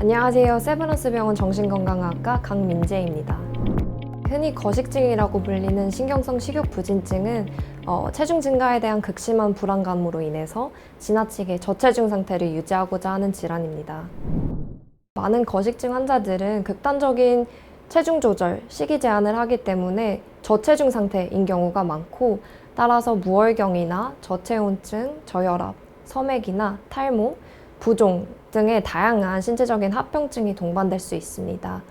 안녕하세요. 세브란스병원 정신건강학과 강민재입니다. 흔히 거식증이라고 불리는 신경성 식욕부진증은 체중 증가에 대한 극심한 불안감으로 인해서 지나치게 저체중 상태를 유지하고자 하는 질환입니다. 많은 거식증 환자들은 극단적인 체중 조절, 식이 제한을 하기 때문에 저체중 상태인 경우가 많고, 따라서 무월경이나 저체온증, 저혈압, 섬액이나 탈모, 부종 등의 다양한 신체적인 합병증이 동반될 수 있습니다.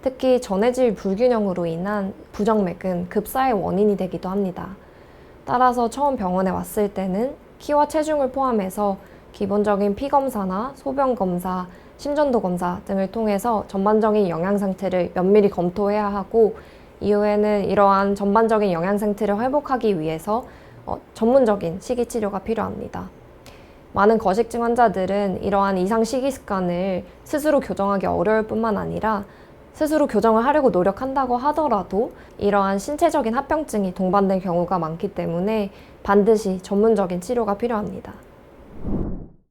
특히 전해질 불균형으로 인한 부정맥은 급사의 원인이 되기도 합니다. 따라서 처음 병원에 왔을 때는 키와 체중을 포함해서 기본적인 피검사나 소변검사, 심전도 검사 등을 통해서 전반적인 영양 상태를 면밀히 검토해야 하고, 이후에는 이러한 전반적인 영양 상태를 회복하기 위해서 전문적인 식이 치료가 필요합니다. 많은 거식증 환자들은 이러한 이상 식이 습관을 스스로 교정하기 어려울 뿐만 아니라 스스로 교정을 하려고 노력한다고 하더라도 이러한 신체적인 합병증이 동반된 경우가 많기 때문에 반드시 전문적인 치료가 필요합니다.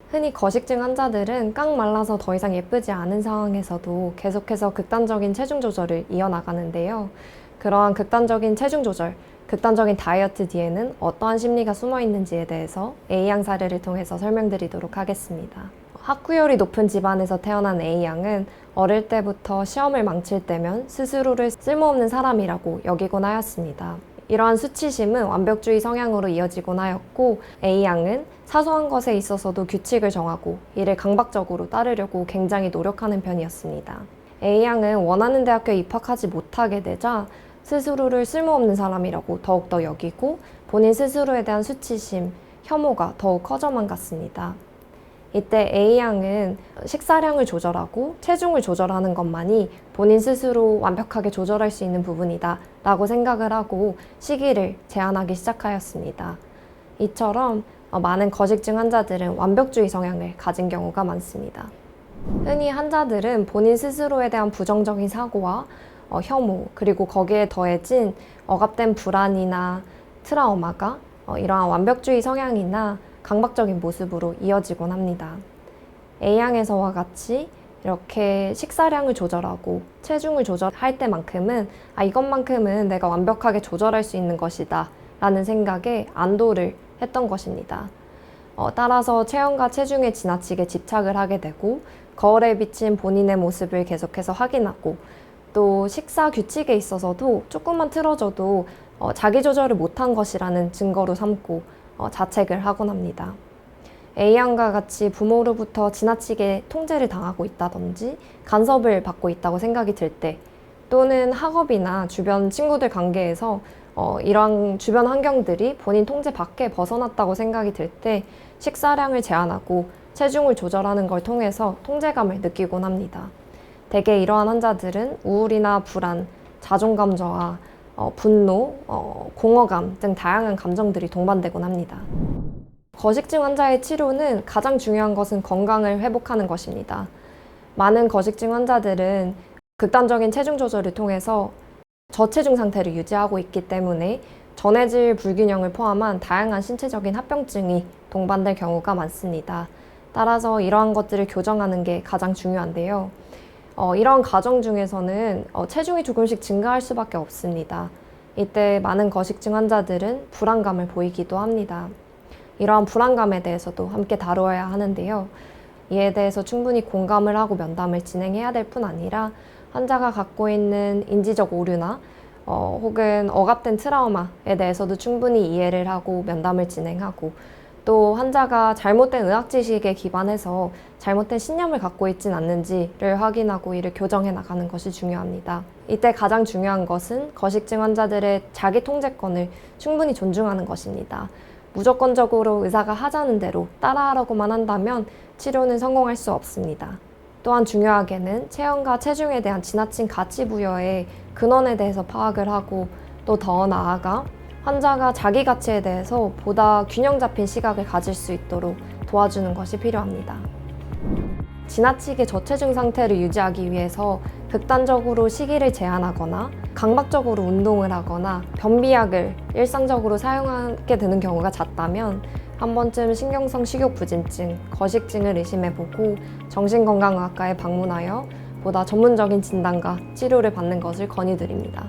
흔히 거식증 환자들은 깡 말라서 더 이상 예쁘지 않은 상황에서도 계속해서 극단적인 체중 조절을 이어나가는데요. 그러한 극단적인 체중 조절, 극단적인 다이어트 뒤에는 어떠한 심리가 숨어 있는지에 대해서 A양 사례를 통해서 설명드리도록 하겠습니다. 학구열이 높은 집안에서 태어난 A양은 어릴 때부터 시험을 망칠 때면 스스로를 쓸모없는 사람이라고 여기곤 하였습니다. 이러한 수치심은 완벽주의 성향으로 이어지곤 하였고, A양은 사소한 것에 있어서도 규칙을 정하고 이를 강박적으로 따르려고 굉장히 노력하는 편이었습니다. A양은 원하는 대학교에 입학하지 못하게 되자 스스로를 쓸모없는 사람이라고 더욱더 여기고, 본인 스스로에 대한 수치심, 혐오가 더욱 커져만 갔습니다. 이때 A양은 식사량을 조절하고 체중을 조절하는 것만이 본인 스스로 완벽하게 조절할 수 있는 부분이다 라고 생각을 하고 시기를 제한하기 시작하였습니다. 이처럼 많은 거식증 환자들은 완벽주의 성향을 가진 경우가 많습니다. 흔히 환자들은 본인 스스로에 대한 부정적인 사고와 혐오, 그리고 거기에 더해진 억압된 불안이나 트라우마가 이러한 완벽주의 성향이나 강박적인 모습으로 이어지곤 합니다. A양에서와 같이 이렇게 식사량을 조절하고 체중을 조절할 때만큼은 이것만큼은 내가 완벽하게 조절할 수 있는 것이다 라는 생각에 안도를 했던 것입니다. 따라서 체형과 체중에 지나치게 집착을 하게 되고, 거울에 비친 본인의 모습을 계속해서 확인하고, 또 식사 규칙에 있어서도 조금만 틀어져도 자기 조절을 못한 것이라는 증거로 삼고 자책을 하곤 합니다. A양과 같이 부모로부터 지나치게 통제를 당하고 있다든지 간섭을 받고 있다고 생각이 들 때, 또는 학업이나 주변 친구들 관계에서 이러한 주변 환경들이 본인 통제 밖에 벗어났다고 생각이 들 때 식사량을 제한하고 체중을 조절하는 걸 통해서 통제감을 느끼곤 합니다. 대개 이러한 환자들은 우울이나 불안, 자존감 저하, 분노, 공허감 등 다양한 감정들이 동반되곤 합니다. 거식증 환자의 치료는 가장 중요한 것은 건강을 회복하는 것입니다. 많은 거식증 환자들은 극단적인 체중 조절을 통해서 저체중 상태를 유지하고 있기 때문에 전해질 불균형을 포함한 다양한 신체적인 합병증이 동반될 경우가 많습니다. 따라서 이러한 것들을 교정하는 게 가장 중요한데요. 이런 과정 중에서는 체중이 조금씩 증가할 수밖에 없습니다. 이때 많은 거식증 환자들은 불안감을 보이기도 합니다. 이러한 불안감에 대해서도 함께 다루어야 하는데요. 이에 대해서 충분히 공감을 하고 면담을 진행해야 될 뿐 아니라 환자가 갖고 있는 인지적 오류나 혹은 억압된 트라우마에 대해서도 충분히 이해를 하고 면담을 진행하고, 또 환자가 잘못된 의학 지식에 기반해서 잘못된 신념을 갖고 있진 않는지를 확인하고 이를 교정해 나가는 것이 중요합니다. 이때 가장 중요한 것은 거식증 환자들의 자기 통제권을 충분히 존중하는 것입니다. 무조건적으로 의사가 하자는 대로 따라하라고만 한다면 치료는 성공할 수 없습니다. 또한 중요하게는 체형과 체중에 대한 지나친 가치 부여의 근원에 대해서 파악을 하고, 또 더 나아가 환자가 자기 가치에 대해서 보다 균형 잡힌 시각을 가질 수 있도록 도와주는 것이 필요합니다. 지나치게 저체중 상태를 유지하기 위해서 극단적으로 식이를 제한하거나 강박적으로 운동을 하거나 변비약을 일상적으로 사용하게 되는 경우가 잦다면 한 번쯤 신경성 식욕부진증, 거식증을 의심해보고 정신건강의학과에 방문하여 보다 전문적인 진단과 치료를 받는 것을 권유드립니다.